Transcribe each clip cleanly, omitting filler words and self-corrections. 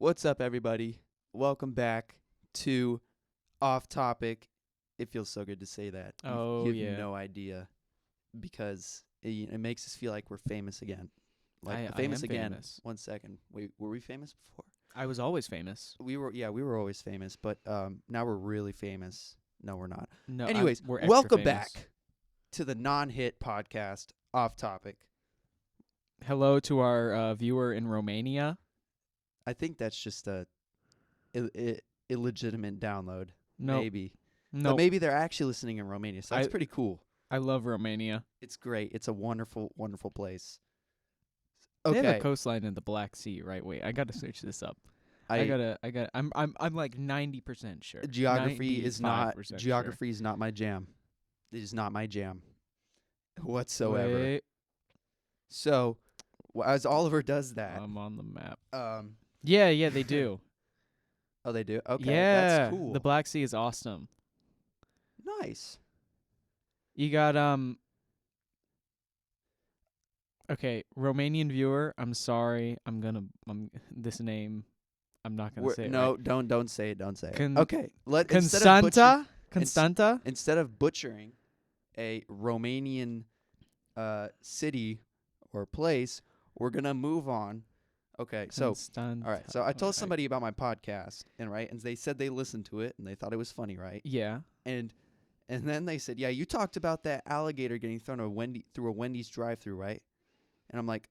What's up, everybody? Welcome back to Off Topic. It feels so good to say that. Oh, you have yeah. no idea because it makes us feel like we're famous again. I Famous am again. famous. 1 second. Wait, were we famous before? I was always famous. We were always famous, but now we're really famous. No, we're not. No, Anyways, we're extra welcome famous. back to the non-hit podcast Off Topic. Hello to our viewer in Romania. I think that's just a illegitimate download. No, Maybe. But no, maybe they're actually listening in Romania, so that's pretty cool. I love Romania. It's great. It's a wonderful, wonderful place. They have a Okay. coastline in the Black Sea, right? Wait, I gotta search this up. I I'm like 90% sure. geography is not 95% geography is not my jam. It is not my jam whatsoever. Wait, So, as Oliver does that, I'm on the map. um Yeah, they do. oh, they do. Okay, yeah, that's cool. the Black Sea is awesome. Nice. You got Okay, Romanian viewer, I'm sorry. This name I'm not going to say it No, right. don't say it. Don't say it. Con- Okay, instead Constanta? instead of butchering a Romanian city or place, we're gonna move on. Okay, so Constanta. all right. So I told somebody about my podcast, and they said they listened to it and they thought it was funny, right? Yeah. And then they said, "Yeah, you talked about that alligator getting thrown through a Wendy's drive-through, right?" And I'm like,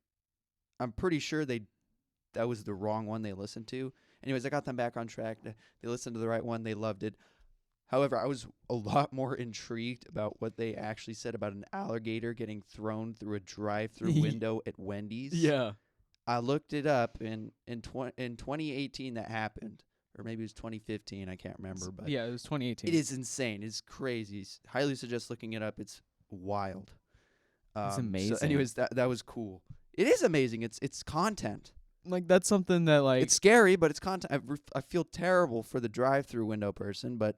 I'm pretty sure that was the wrong one they listened to. Anyways, I got them back on track. They listened to the right one. They loved it. However, I was a lot more intrigued about what they actually said about an alligator getting thrown through a drive-through window at Wendy's. Yeah. I looked it up in 2018 that happened, or maybe it was 2015. I can't remember, but Yeah, it was 2018. it is insane. It's crazy. Highly suggest looking it up. It's wild. It's So amazing. anyways, that was cool. It is amazing. It's content. Like that's something that like It's scary, but it's content. I feel terrible for the drive-through window person, but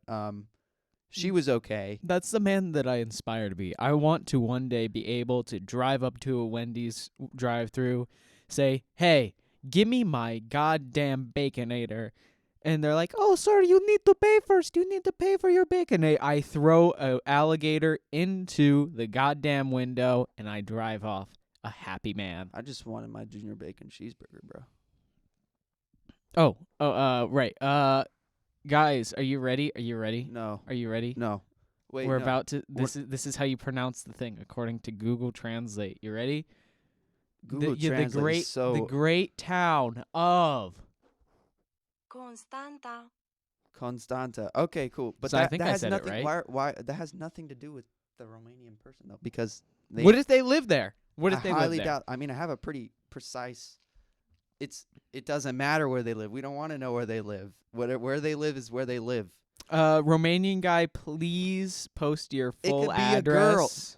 she was okay. that's the man that I inspire to be. I want to one day be able to drive up to a Wendy's drive-through, say, "Hey, give me my goddamn Baconator." And they're like, "Oh, sir, you need to pay first. You need to pay for your Baconator." I throw a alligator into the goddamn window and I drive off a happy man. I just wanted my junior bacon cheeseburger, bro. Right. Guys, are you ready? Are you ready? No, Are you ready? no. Wait, We're no. about to. This is how you pronounce the thing according to Google Translate. You ready? Google Translate is so the great town of. Constanta. Okay, cool. But So I that, think that I has said it nothing. right. Why that has nothing to do with the Romanian person though, because they. What if they live there? What if I they live highly there? doubt. I mean, I have a pretty precise. It doesn't matter where they live. We don't want to know where they live. Where they live is where they live. Romanian guy, please post your It full could be a girl. address.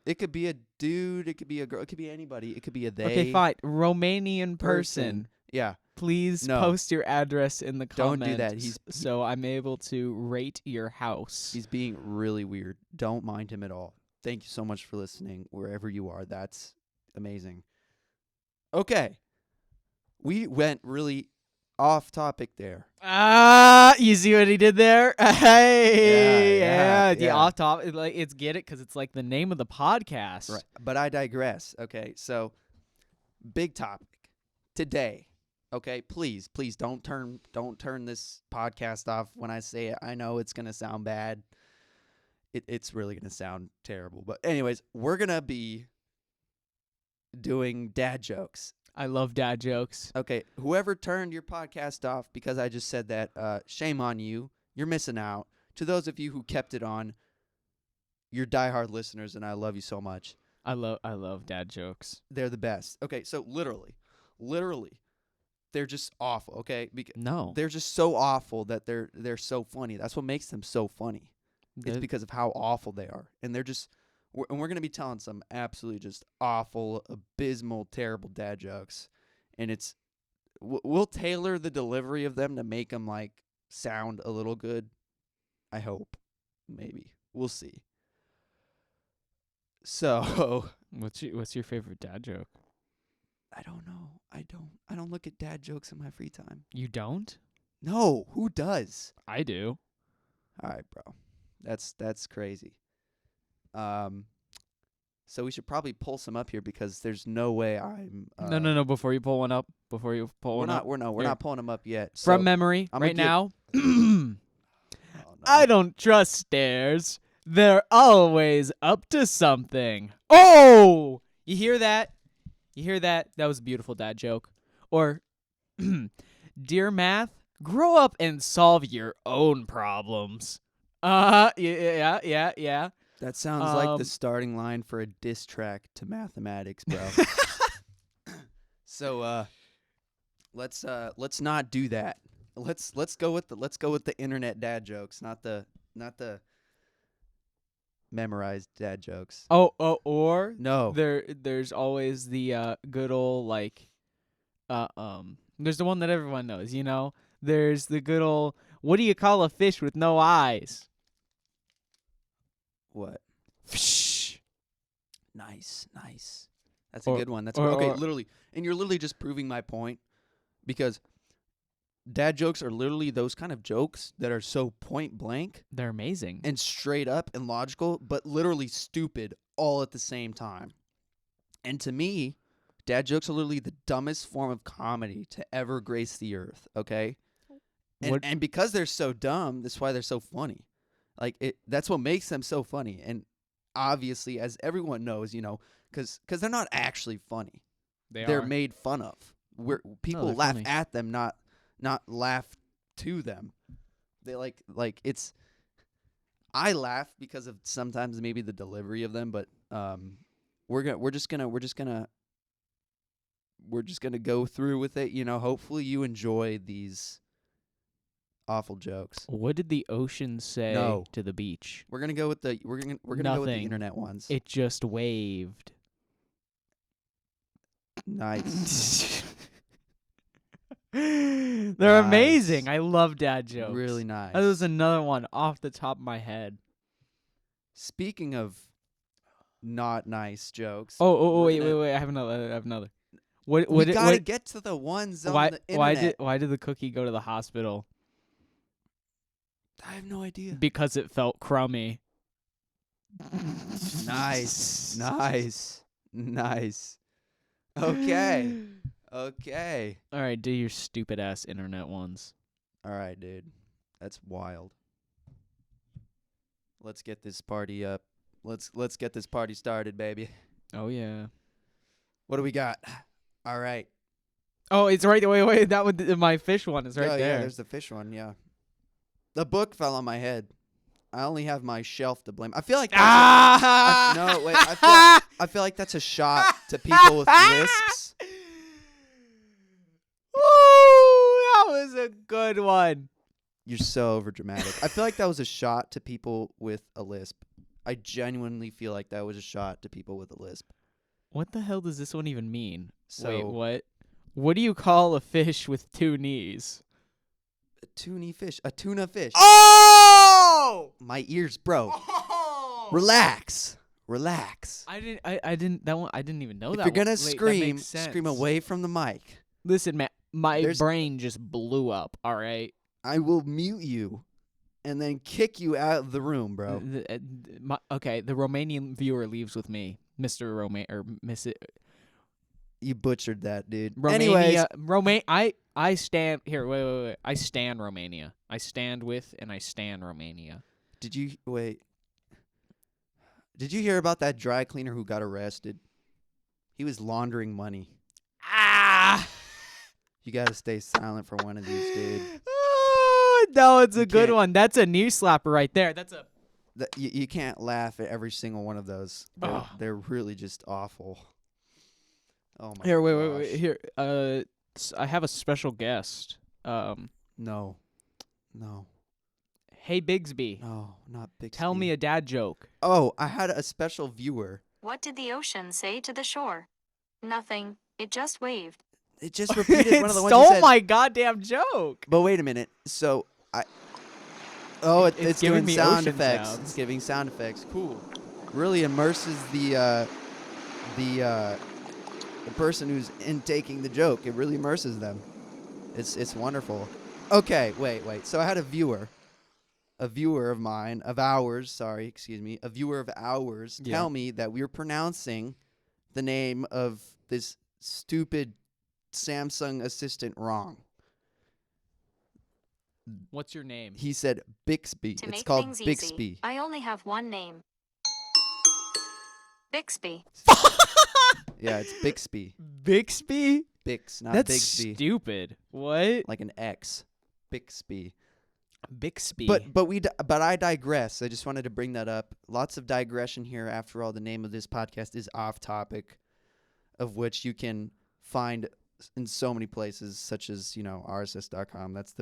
It could be a dude. It could be a girl. It could be anybody. It could be a they. Okay, fine. Romanian person. Yeah. Please No. post your address in the Don't comments. do that. He's- so I'm able to rate your house. He's being really weird. Don't mind him at all. Thank you so much for listening wherever you are. That's amazing. Okay. We went really off topic there. You see what he did there? Hey, Yeah, the yeah. off top. Like it's get it because it's like the name of the podcast. Right. But I digress. Okay. So, big topic today. Okay, please don't turn this podcast off when I say it. I know it's gonna sound bad. It's really gonna sound terrible. But anyways, we're gonna be doing dad jokes. I love dad jokes. Okay, whoever turned your podcast off because I just said that, shame on you. You're missing out. To those of you who kept it on, you're diehard listeners, and I love you so much. I love dad jokes. They're the best. Okay, so literally, they're just awful. Okay, No, they're just so awful that they're so funny. That's what makes them so funny. It's They're- because of how awful they are, and we're gonna be telling some absolutely just awful, abysmal, terrible dad jokes, and we'll tailor the delivery of them to make them like sound a little good. I hope, maybe we'll see. So what's your favorite dad joke? I don't know. I don't don't look at dad jokes in my free time. You don't? No, who does? I do. All right, bro. That's crazy. So we should probably pull some up here because there's no way I'm. No. Before you pull one up, We're Here. not pulling them up yet. from So, memory I'm right gonna now. oh, no. I don't trust stairs. They're always up to something. Oh, you hear that? You hear that? That was a beautiful dad joke. Or, dear math, grow up and solve your own problems. Yeah. That sounds like Um, the starting line for a diss track to mathematics, bro. So let's not do that. Let's go with the internet dad jokes, not the memorized dad jokes. or No. there's always the good old like there's the one that everyone knows, you know? There's the good old what do you call a fish with no eyes? What? Fish. Nice. That's Or- a good one. That's or- okay. or- Literally, and you're literally just proving my point because dad jokes are literally those kind of jokes that are so point blank They're amazing. and straight up and logical, but literally stupid all at the same time. And to me, dad jokes are literally the dumbest form of comedy to ever grace the earth. Okay, What- and because they're so dumb, that's why they're so funny. Like that's what makes them so funny. And obviously, as everyone knows, you know, because they're not actually funny. They're are. made fun of. People they're laugh funny. at them, not laugh to them. They like it's. I laugh because of sometimes maybe the delivery of them, but we're just gonna go through with it. You know, hopefully you enjoy these awful jokes. What did the ocean say No. to the beach? We're gonna go with the go with the Nothing. internet ones. It just waved. Nice, They're Nice. amazing. I love dad jokes. really nice. That was another one off the top of my head. Speaking of not nice jokes. Oh, we're wait. gonna- I have another. What we did- gotta what- get to the ones on why the internet. why did the cookie go to the hospital? I have no idea. Because it felt crummy. Nice. Okay. Okay. All right, do your stupid ass internet ones. All right, dude. That's wild. Let's get this party up. Let's get this party started, baby. Oh yeah. What do we got? All right. Oh, it's right. Wait. That one, my fish one is right Oh, there. yeah, there's the fish one, yeah. The book fell on my head. I only have my shelf to blame. I feel like that's no, wait. I feel like that's a shot to people with lisps. Ooh, that was a good one. You're so overdramatic. I feel like that was a shot to people with a lisp. I genuinely feel like that was a shot to people with a lisp. What the hell does this one even mean? So Wait, what? What do you call a fish with two knees? a tuna fish. Oh! My ears, bro. Relax. I didn't even know If that. you're gonna one. Wait, that scream, makes sense. scream away from the mic. Listen, man, my There's- brain just blew up. All right, I will mute you and then kick you out of the room, bro. Okay, the Romanian viewer leaves with me, Mr. Romain or Miss You butchered that, dude. Romania. I stand here. Wait. I stand Romania. I stand with and I stand Romania. Did you hear about that dry cleaner who got arrested? He was laundering money. Ah! You gotta stay silent for one of these, dude. Oh, no, it's a You good can't- one. That's a knee slapper right there. That's a. You can't laugh at every single one of those. Ugh. They're really just awful. Oh my Here, wait. gosh. Here, I have a special guest. No, Hey Bigsby, no, not big. tell me a dad joke. Oh, I had a special viewer. What did the ocean say to the shore? Nothing. It just waved. It just repeated one of the ones Stole you said. my goddamn joke. But wait a minute. So it's giving doing me sound ocean effects. sounds. It's giving sound effects. Cool. Really immerses the the person who's intaking the joke. It really immerses them. It's wonderful. Okay, wait. So I had a viewer of mine, of ours, a viewer of ours Yeah. tell me that we were pronouncing the name of this stupid Samsung assistant wrong. What's your name? He said Bixby. To It's make called things Bixby. easy, I only have one name. Bixby. Yeah, it's Bixby. Bixby? Bix, not That's Bigsby. stupid. What? Like an X. Bixby. Bixby. But I digress. I just wanted to bring that up. Lots of digression here. After all, the name of this podcast is Off Topic, of which you can find in so many places, such as rss.com. That's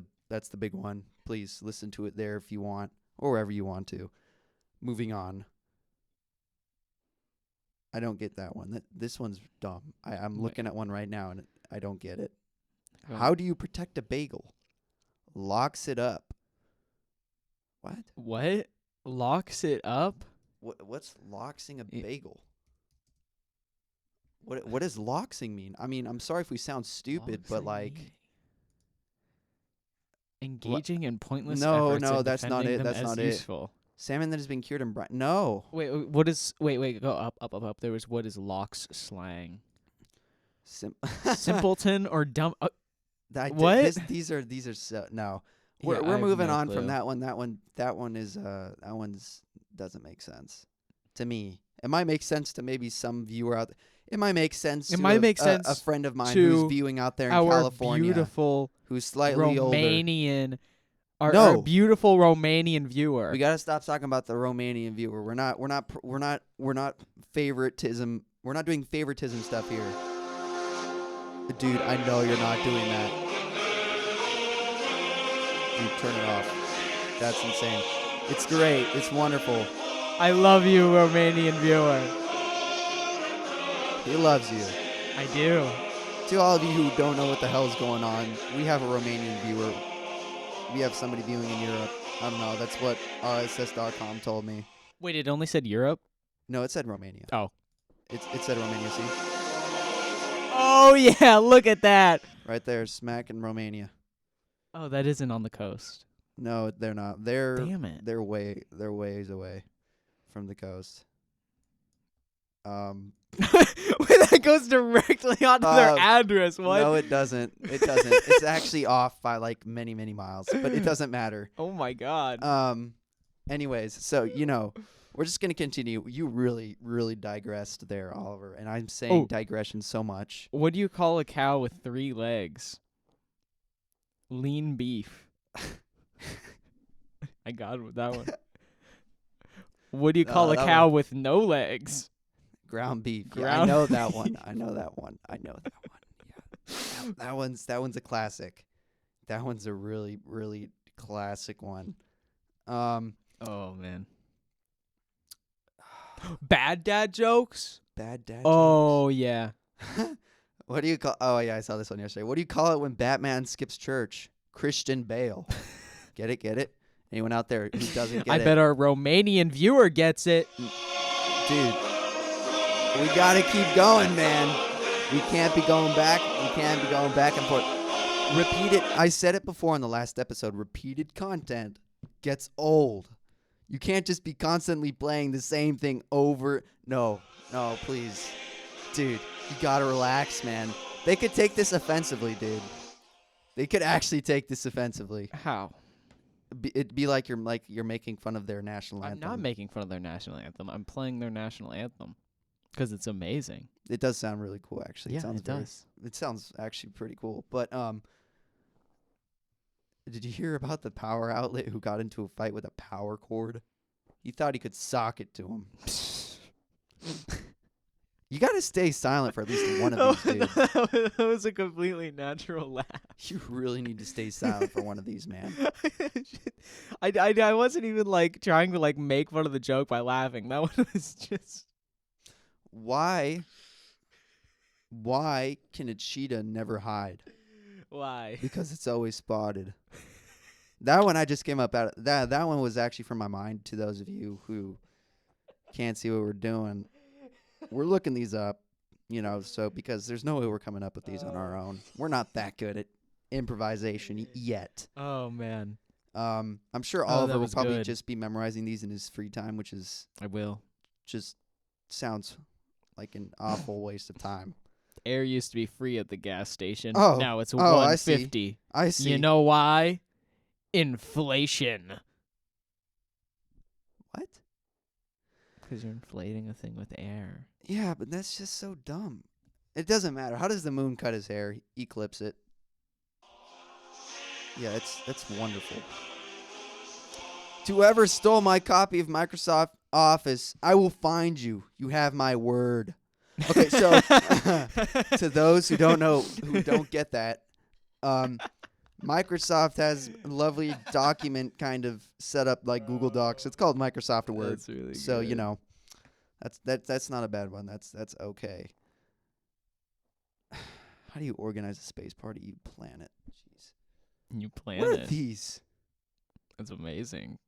the big one. Please listen to it there if you want, or wherever you want to. Moving on. I don't get that one. This one's dumb. I'm Wait. looking at one right now and I don't get it. Oh. How do you protect a bagel? Locks it up. What? What? Locks it up? What's loxing a Y- bagel? What does loxing mean? I mean, I'm sorry if we sound stupid, but Loxing like, meaning. Engaging in pointless No, efforts no, and that's not defending it, them that's as not it. useful. salmon that has been cured in brine. No. Wait, what is? Wait, go up. There was what is locks slang? Simpleton or dumb? What? These are so no. Yeah, We're I have moving no on clue. from that one. That one's doesn't make sense to me. It might make sense to maybe some viewer out. It might make sense. It to might a, make a- sense A friend of mine to who's viewing out there in Our California, beautiful who's slightly older. Romanian, our No. beautiful Romanian viewer. We gotta stop talking about the Romanian viewer. We're not favoritism. We're not doing favoritism stuff here. Dude, I know you're not doing that. Dude, turn it off. That's insane. It's great. It's wonderful. I love you, Romanian viewer. He loves you. I do. To all of you who don't know what the hell's going on, we have a Romanian viewer. We have somebody viewing in Europe. I don't know. That's what RSS.com told me. Wait, it only said Europe? No, it said Romania. Oh. It said Romania, see? Oh, yeah, look at that. Right there, smack in Romania. Oh, that isn't on the coast. No, they're not. They're Damn it. they're ways away from the coast. Wait, that goes directly onto their address. What? No, it doesn't. It doesn't. It's actually off by like many, many miles, but it doesn't matter. Oh, my God. Anyways, so we're just gonna continue. You really, really digressed there, Oliver, and I'm saying digression so much. What do you call a cow with 3 legs? Lean beef. I got that one. What do you call a that cow with no legs? Ground beef. Yeah, I Ground know that one. I know that one. Yeah, that one's a classic. That one's a really, really classic one. Oh, man. Bad dad jokes? Bad dad. Oh, yeah. jokes. What do you call? Oh yeah, I saw this one yesterday. What do you call it when Batman skips church? Christian Bale. Get it? Anyone out there who doesn't get I it? bet our Romanian viewer gets it. Dude, we gotta keep going, man. We can't be going back. We can't be going back and forth. Repeated. I said it before in the last episode. Repeated content gets old. You can't just be constantly playing the same thing over. No, please, dude. You gotta relax, man. They could take this offensively, dude. They could actually take this offensively. How? It'd be like you're making fun of their national I'm anthem. not making fun of their national anthem. I'm playing their national anthem because it's amazing. It does sound really cool, actually. Yeah, sounds it does. It sounds actually pretty cool. But did you hear about the power outlet who got into a fight with a power cord? He thought he could sock it to him. You got to stay silent for at least one of these, dude. That was a completely natural laugh. You really need to stay silent for one of these, man. I wasn't even like trying to like make fun of the joke by laughing. That one was just. Why can a cheetah never hide? Why? Because it's always spotted. That one I just came up out of, that one was actually from my mind to those of you who can't see what we're doing. We're looking these up. You know, so because there's no way we're coming up with these on our own. We're not that good at improvisation yet. Oh man, I'm sure Oh, Oliver that will was probably good. just be memorizing these in his free time, which is I will. just sounds like an awful waste of time. Air used to be free at the gas station. Oh. Now it's Oh, I see. $1.50. I see. You know why? Inflation. What? Because you're inflating a thing with air. Yeah, but that's just so dumb. It doesn't matter. How does the moon cut his hair? Eclipse it. Yeah, that's wonderful. To whoever stole my copy of Microsoft Office, I will find you. You have my word. Okay, so to those who don't know, who don't get that, Microsoft has a lovely document kind of set up like Google Docs. It's called Microsoft Word. That's really So good. you know, that's not a bad one. That's okay. How do you organize a space party? You plan it. Jeez. You plan What are it. these? That's amazing.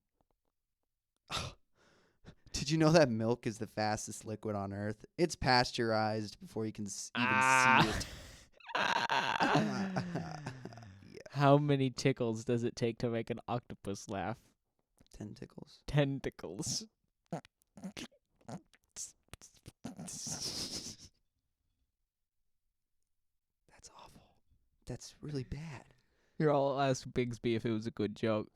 Did you know that milk is the fastest liquid on Earth? It's pasteurized before you can even see it. How many tickles does it take to make an octopus laugh? Tentacles. Tentacles. That's awful. That's really bad. Here, I'll ask Bigsby if it was a good joke.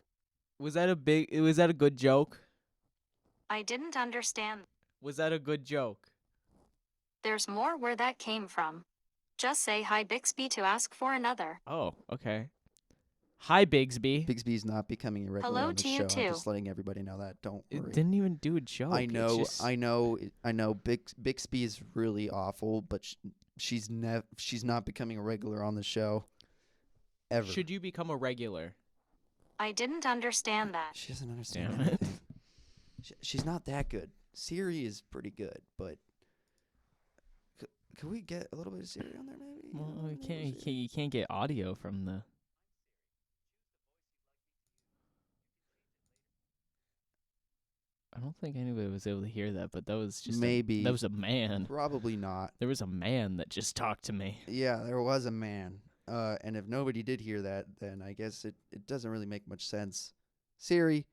Was that a good joke? I didn't understand. Was that a good joke? There's more where that came from. Just say hi Bixby to ask for another. Oh, okay. Hi, Bigsby. Bigsby's not becoming a regular Hello on the to you show. too. I'm just letting everybody know that. Don't worry. It didn't even do a joke. I It's know, just- I know, I know. Bixby is really awful, but she's not becoming a regular on the show. Ever. Should you become a regular? I didn't understand that. She doesn't understand Damn it. anything. She's not that good. Siri is pretty good, but could we get a little bit of Siri on there, maybe? Well, you can't get audio from the. I don't think anybody was able to hear that, but that was just Maybe. that was a man. Probably not. There was a man that just talked to me. Yeah, there was a man. And if nobody did hear that, then I guess it doesn't really make much sense. Siri,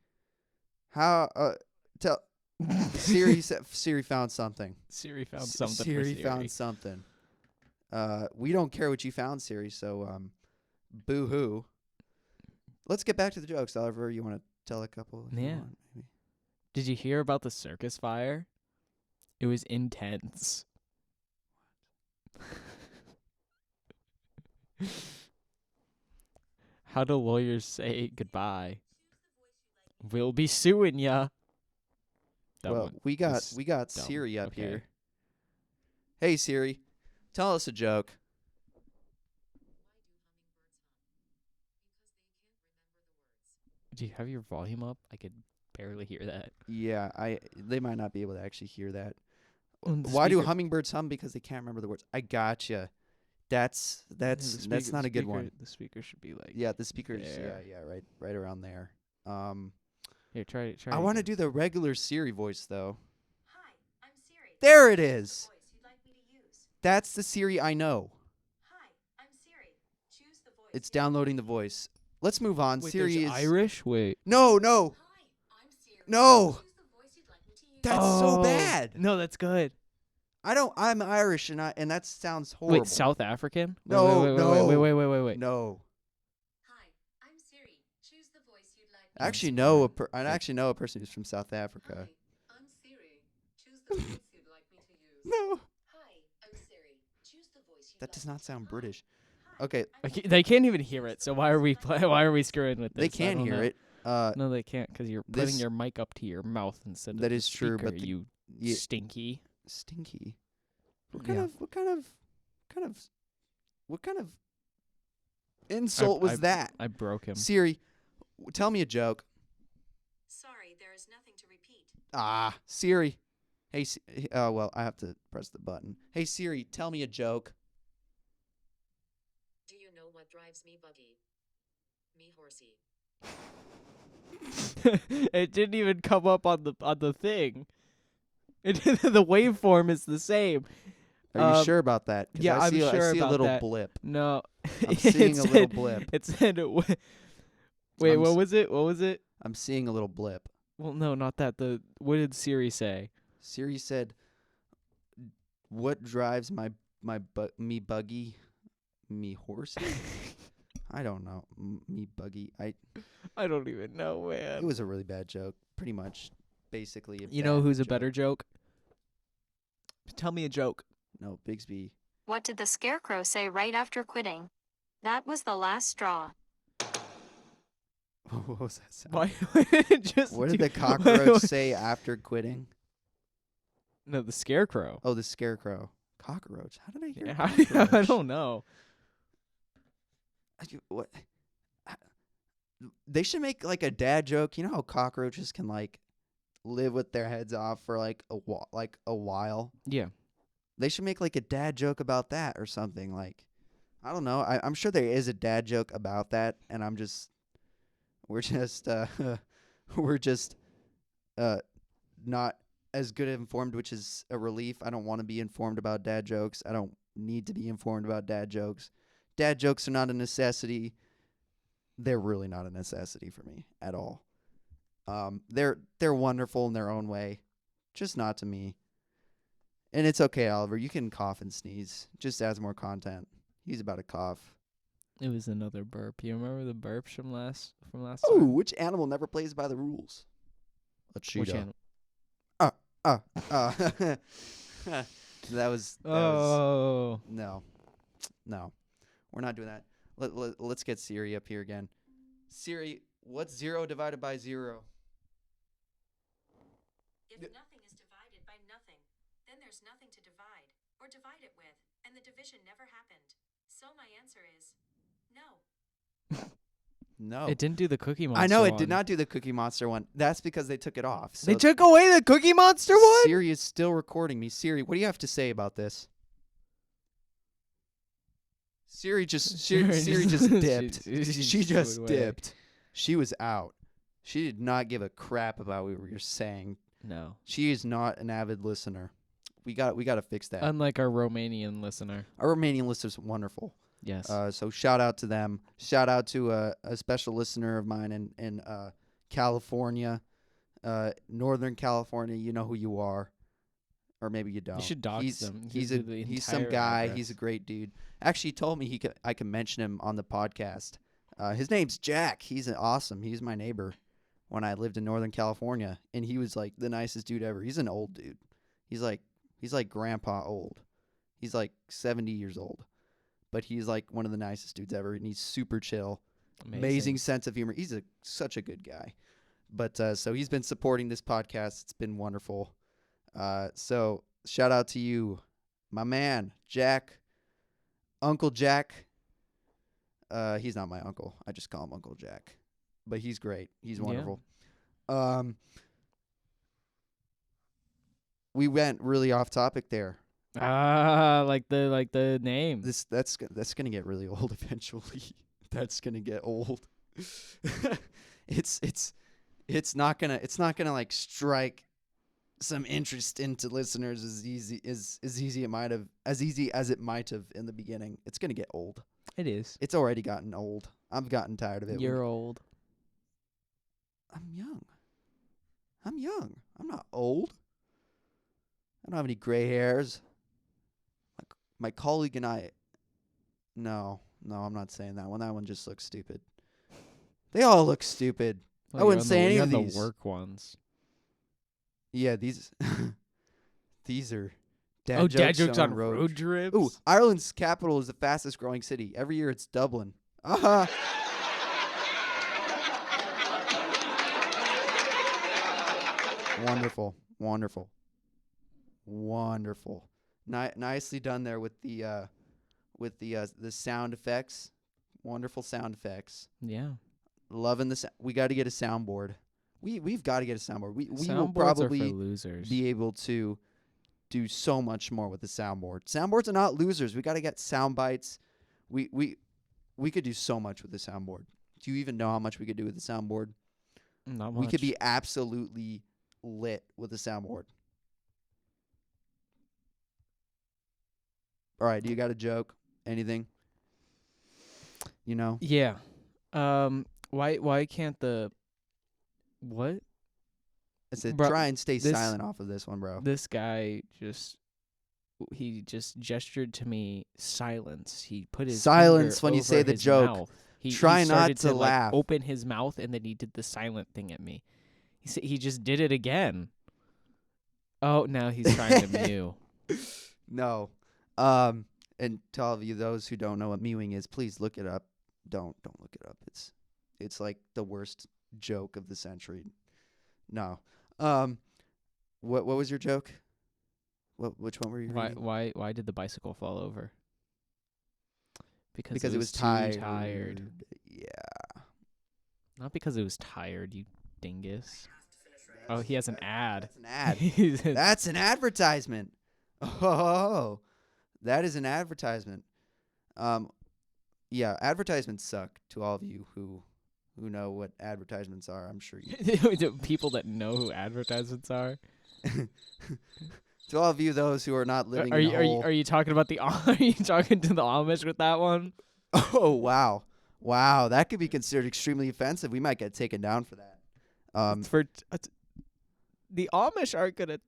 tell Siri found something. Siri found something. for Siri Siri found something. We don't care what you found, Siri. So boo hoo. Let's get back to the jokes. Oliver, you want to tell a couple? If you Yeah. want, maybe? Did you hear about the circus fire? It was intense. How do lawyers say goodbye? We'll be suing ya. That Well, one we got was dumb. Siri up Okay. here. Hey Siri, tell us a joke. Do you have your volume up? I could barely hear that. Yeah, they might not be able to actually hear that. On the Why do speaker- hummingbirds hum? Because they can't remember the words. I gotcha. That's the that's speaker- not a good speaker- one. The speaker should be like. Yeah, the speakers. there. Yeah, right around there. Here, try. I want to do the regular Siri voice though. Hi, I'm Siri. There it is. Voice you'd like me to use. That's the Siri I know. Hi, I'm Siri. Choose the voice. It's downloading the voice. Let's move on. Wait, Siri there's is Irish. Wait. No. Hi, I'm Siri. No. Choose the voice you'd like me to use. That's so Oh, bad. No, that's good. I'm Irish and that sounds horrible. Wait, South African? No, wait, no. Wait. No. Hi, I'm Siri. Choose the voice you'd like me I to actually use. know I actually know a person who's from South Africa. Hi, I'm Siri. Choose the voice you'd like me to use. No. Hi, I'm Siri. Choose the voice you'd That like does me not to sound use. British. Hi, Okay, I'm They can't even hear it, so why are we why are we screwing with this? they I can don't hear know. it. No, they can't because you're putting this- your mic up to your mouth instead of That the is true, but speaker, you yeah, stinky. stinky. What Yeah. kind of insult was that? I broke him. Siri, tell me a joke. Sorry, there is nothing to repeat. Ah, Siri. Hey, well, I have to press the button. Hey Siri, tell me a joke. Do you know what drives me buggy? Me horsey. It didn't even come up on the thing. The waveform is the same. Are you sure about that? 'Cause yeah, I I'm see, sure I see a about little that. blip. No, I'm seeing a little said- blip. It said, wait, I'm what s- was it? What was it? I'm seeing a little blip. Well, no, not that. What did Siri say? Siri said, "What drives me buggy, me horsey?" I don't know. Me buggy. I don't even know, man. It was a really bad joke. Pretty much, basically. You know bad who's a joke. better joke? Tell me a joke. No, Bigsby. What did the scarecrow say right after quitting? That was the last straw. What was that sound? Why? Just What did do- the cockroach say after quitting? No, the scarecrow. Oh, the scarecrow. Cockroach. How did I hear? Yeah, Cockroach? I don't know. What? They should make like a dad joke. You know how cockroaches can like live with their heads off for like a while. Yeah. They should make like a dad joke about that or something. Like, I don't know. I'm sure there is a dad joke about that, and we're just not as good informed, which is a relief. I don't want to be informed about dad jokes. I don't need to be informed about dad jokes. Dad jokes are not a necessity. They're really not a necessity for me at all. They're wonderful in their own way, just not to me. And it's okay, Oliver. You can cough and sneeze. Just adds more content. He's about to cough. It was another burp. You remember the burps from last Ooh, time? which animal never plays by the rules? A cheetah. Which animal? That was Oh. no. We're not doing that. Let's get Siri up here again. Siri, what's 0 divided by 0? If nothing is divided by nothing, then there's nothing to divide or divide it with, and the division never happened. So my answer is no. No. It didn't do the Cookie Monster I know it one. did not do the Cookie Monster one. That's because they took it off. So They took away the Cookie Monster one? Siri is still recording me. Siri, what do you have to say about this? Siri just dipped. She just away. dipped. She was out. She did not give a crap about what we were saying. No. She is not an avid listener. We got to fix that. Unlike our Romanian listener. Our Romanian listeners are wonderful. Yes. So shout out to them. Shout out to a special listener of mine in California, Northern California. You know who you are, or maybe you don't. You should dox them. He's Give the he's some entire guy. address. He's a great dude. Actually, he told me I can mention him on the podcast. His name's Jack. He's awesome. He's my neighbor when I lived in Northern California, and he was like the nicest dude ever. He's an old dude. He's like grandpa old. He's like 70 years old. But he's like one of the nicest dudes ever, and he's super chill. Amazing sense of humor. He's such a good guy. But so he's been supporting this podcast. It's been wonderful. So shout out to you, my man, Jack, Uncle Jack. He's not my uncle. I just call him Uncle Jack. But he's great. He's wonderful. We went really off topic there. like the name. That's gonna get really old eventually. That's gonna get old. It's not gonna like strike some interest into listeners as easy as it might have in the beginning. It's gonna get old. It is. It's already gotten old. I've gotten tired of it. You're old. I'm young. I'm not old. I don't have any gray hairs. My colleague and I. No, I'm not saying that one. That one just looks stupid. They all look stupid. I wouldn't say any you're of on these. the work ones. Yeah, these are Dad jokes on road trips. Ooh, Ireland's capital is the fastest growing city. Every year it's Dublin. Uh-huh. Wonderful. Nicely done there with the sound effects. Wonderful sound effects. Yeah. Loving the we got to get a soundboard. We've got to get a soundboard. We will Soundboards are for probably losers. be able to do so much more with the soundboard. Soundboards are not losers. We got to get sound bites. We could do so much with the soundboard. Do you even know how much we could do with the soundboard? Not much. We could be absolutely lit with the soundboard. All right, do you got a joke? Anything? You know? Yeah. Why can't the what? I said Bro, try and stay this- silent off of this one, bro. This guy he just gestured to me silence. He put his Silence finger when you over say the his joke. mouth. He Try not started to like, laugh. open his mouth and then he did the silent thing at me. He just did it again. Oh, now he's trying to mew. No. And to all of you, those who don't know what mewing is, please look it up. Don't look it up. It's like the worst joke of the century. No. What was your joke? Which one were you reading? Why did the bicycle fall over? Because it was too tired. Yeah. Not because it was tired, you dingus. Oh, he has an ad. That's an ad. He's- That's an advertisement. Oh, that is an advertisement. Yeah, advertisements suck. To all of you who know what advertisements are, I'm sure you. The people that know who advertisements are. To all of you, those who are not living Are in you a are you, hole. are you talking about the are you talking to the Amish with that one? Oh wow, that could be considered extremely offensive. We might get taken down for that. For the Amish aren't gonna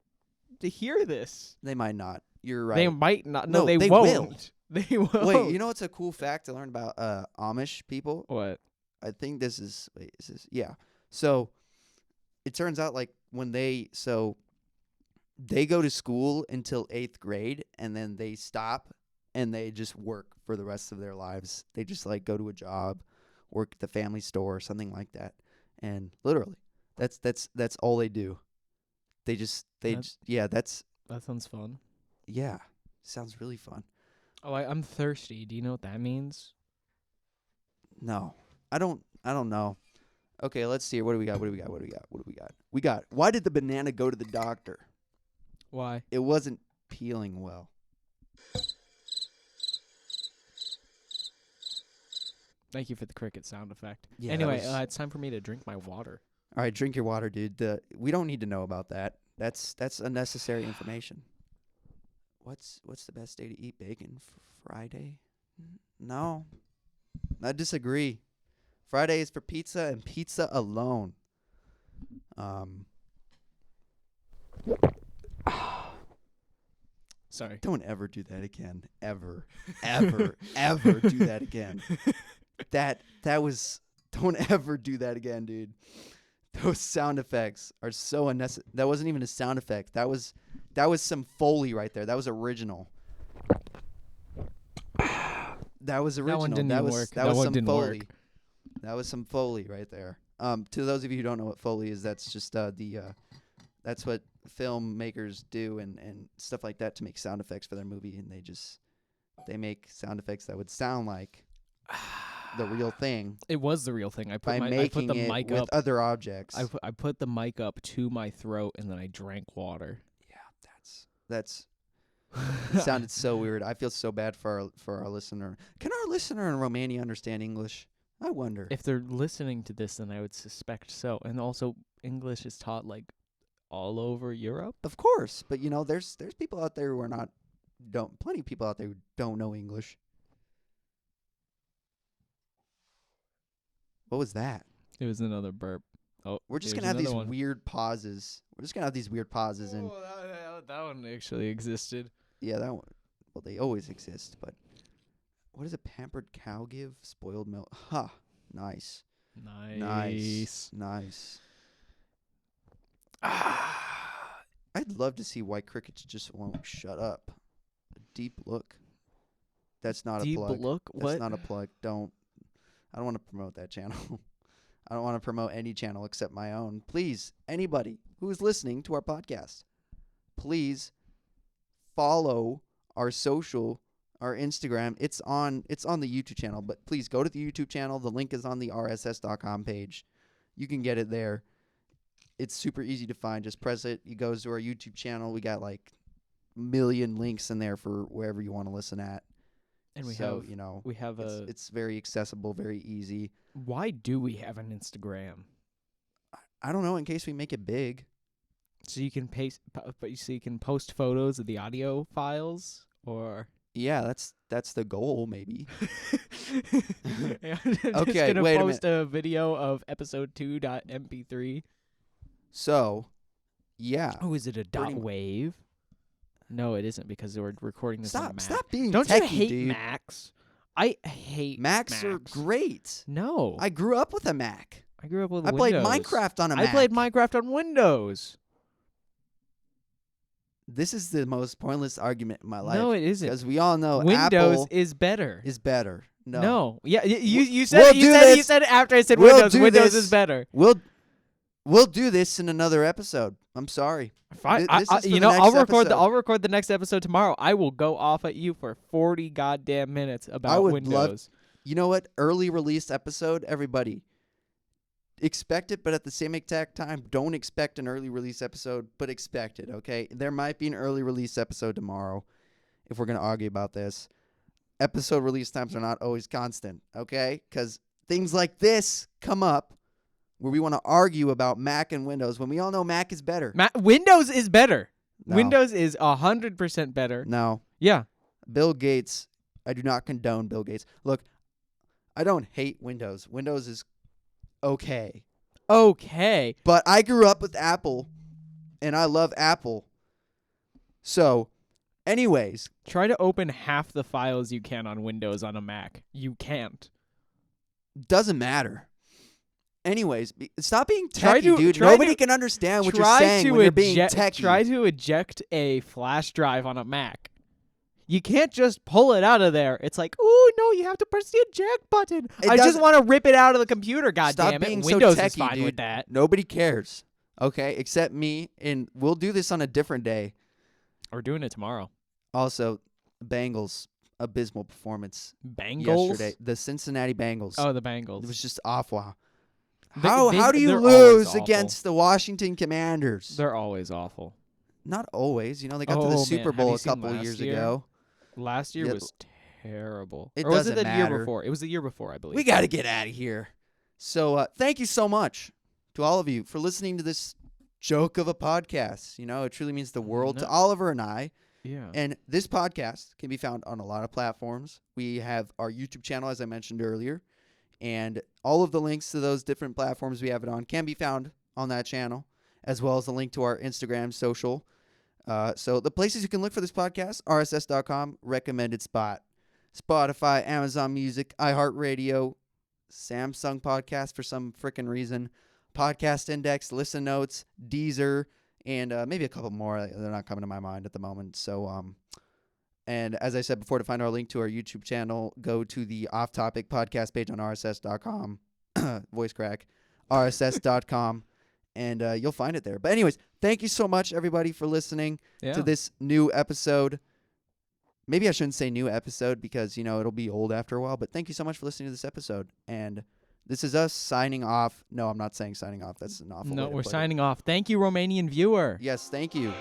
to hear this. They might not. You're right. They might not. No, No, they they won't. will. They won't. Wait, you know what's a cool fact to learn about Amish people? what? I think this is yeah. So it turns out like when they go to school until 8th grade and then they stop and they just work for the rest of their lives. They just like go to a job, work at the family store or something like that. And literally that's all they do. That sounds fun. Yeah. Sounds really fun. Oh, I'm thirsty. Do you know what that means? No. I don't know. Okay, let's see here. What do we got? We got why did the banana go to the doctor? Why? It wasn't peeling well. Thank you for the cricket sound effect. Yeah, that anyway, was- it's time for me to drink my water. All right, drink your water, dude. We don't need to know about that. That's unnecessary information. What's the best day to eat bacon? Friday? No. I disagree. Friday is for pizza and pizza alone. Sorry. Don't ever do that again. Ever. Ever do that again. That was don't ever do that again, dude. Those sound effects are so unnecessary. That wasn't even a sound effect. That was some Foley right there. That was original. That was original. one didn't that even was work. that That was one some didn't Foley. work. That was some Foley right there. To those of you who don't know what Foley is, that's just that's what filmmakers do and stuff like that to make sound effects for their movie, and they make sound effects that would sound like the real thing It was the real thing. I by put making the it mic with up. other objects. I put the mic up to my throat and then I drank water. Yeah, that's it sounded so weird. I feel so bad for our listener. Can our listener in Romania understand English? I wonder. If they're listening to this, then I would suspect so. And also, English is taught like all over Europe. Of course, but there's people out there who are plenty of people out there who don't know English. What was that? It was another burp. Oh, We're just there's gonna have these another one. weird pauses. We're just gonna have these weird pauses, and Oh, that one actually existed. yeah, that one. Well, they always exist, but what does a pampered cow give? Spoiled milk. Ha! Nice. Nice. I'd love to see why crickets just won't shut up. A deep look. That's not Deep a plug. look. That's What? not a plug. I don't want to promote that channel. I don't want to promote any channel except my own. Please, anybody who is listening to our podcast, please follow our social, our Instagram. It's on the YouTube channel, but please go to the YouTube channel. The link is on the rss.com page. You can get it there. It's super easy to find. Just press it. It goes to our YouTube channel. We got like a million links in there for wherever you want to listen at. And we So, have it's very accessible, very easy. Why do we have an Instagram? I don't know, in case we make it big. So you can so you can post photos of the audio files, or Yeah, that's the goal, maybe. Yeah, Okay, just gonna wait a post a video of episode 2.mp3. So, yeah. Oh, is it a dot Pretty mu- wave? No, it isn't because we're recording this on Mac. Stop being Don't techie, you hate dude. Macs? I hate Macs are great. No, I grew up with a Mac. I grew up with I played Windows. Minecraft on a I Mac. played Minecraft on Windows. This is the most pointless argument in my life. No, it isn't. Because we all know Windows Apple is better. is better. No. No. Yeah, you We'll said it. do this. You said it after I said We'll Windows. do Windows this. is better. We'll do this in another episode. I'm sorry. Fine. This is for You the know, next I'll episode. record the next episode tomorrow. I will go off at you for 40 goddamn minutes about would love- Windows. You know what? Early release episode, everybody. Expect it, but at the same exact time, don't expect an early release episode, but expect it, okay? There might be an early release episode tomorrow if we're going to argue about this. Episode release times are not always constant, okay? Because things like this come up where we want to argue about Mac and Windows when we all know Mac is better. Windows is better. No. Windows is 100% better. No. Yeah. Bill Gates, I do not condone Bill Gates. Look, I don't hate Windows. Windows is okay. Okay. But I grew up with Apple, and I love Apple. So, anyways, Try to open half the files you can on Windows on a Mac. You can't. doesn't matter. Anyways, stop being Try techie, to- dude. try Nobody to- can understand what you're Try saying to when you're being eject- techie. Try to eject a flash drive on a Mac. You can't just pull it out of there. It's like, oh no, you have to press the eject button. It I just doesn't- want to rip it out of the computer. God Stop damn it! being so Windows is techie, fine dude. with that. Nobody cares, okay, except me, and we'll do this on a different day. We're doing it tomorrow. Also, Bengals, abysmal performance Bengals. yesterday. The Cincinnati Bengals. Oh, the Bengals. It was just awful. They- How do you they're always lose awful. against the Washington Commanders? They're always awful. Not always. You know, they got to Oh, the man. Super Have Bowl you a seen couple last years year? ago. Last year Yeah, was terrible. it Or was it doesn't the year matter. before? It was the year before, I believe. We got to get out of here. So thank you so much to all of you for listening to this joke of a podcast. You know, it truly means the world to No. Oliver and I. Yeah. And this podcast can be found on a lot of platforms. We have our YouTube channel, as I mentioned earlier. And all of the links to those different platforms we have it on can be found on that channel, as well as the link to our Instagram social. So the places you can look for this podcast, rss.com, recommended spot. Spotify, Amazon Music, iHeartRadio, Samsung Podcast for some freaking reason, Podcast Index, Listen Notes, Deezer, and maybe a couple more. They're not coming to my mind at the moment. So, and as I said before, to find our link to our YouTube channel, go to the Off Topic podcast page on rss.com, voice crack, rss.com, and you'll find it there. But anyways, thank you so much, everybody, for listening Yeah. to this new episode. Maybe I shouldn't say new episode because, you know, it'll be old after a while. But thank you so much for listening to this episode. And this is us signing off. No, I'm not saying signing off. That's an awful way No, to we're put it. signing off. Thank you, Romanian viewer. Yes, thank you.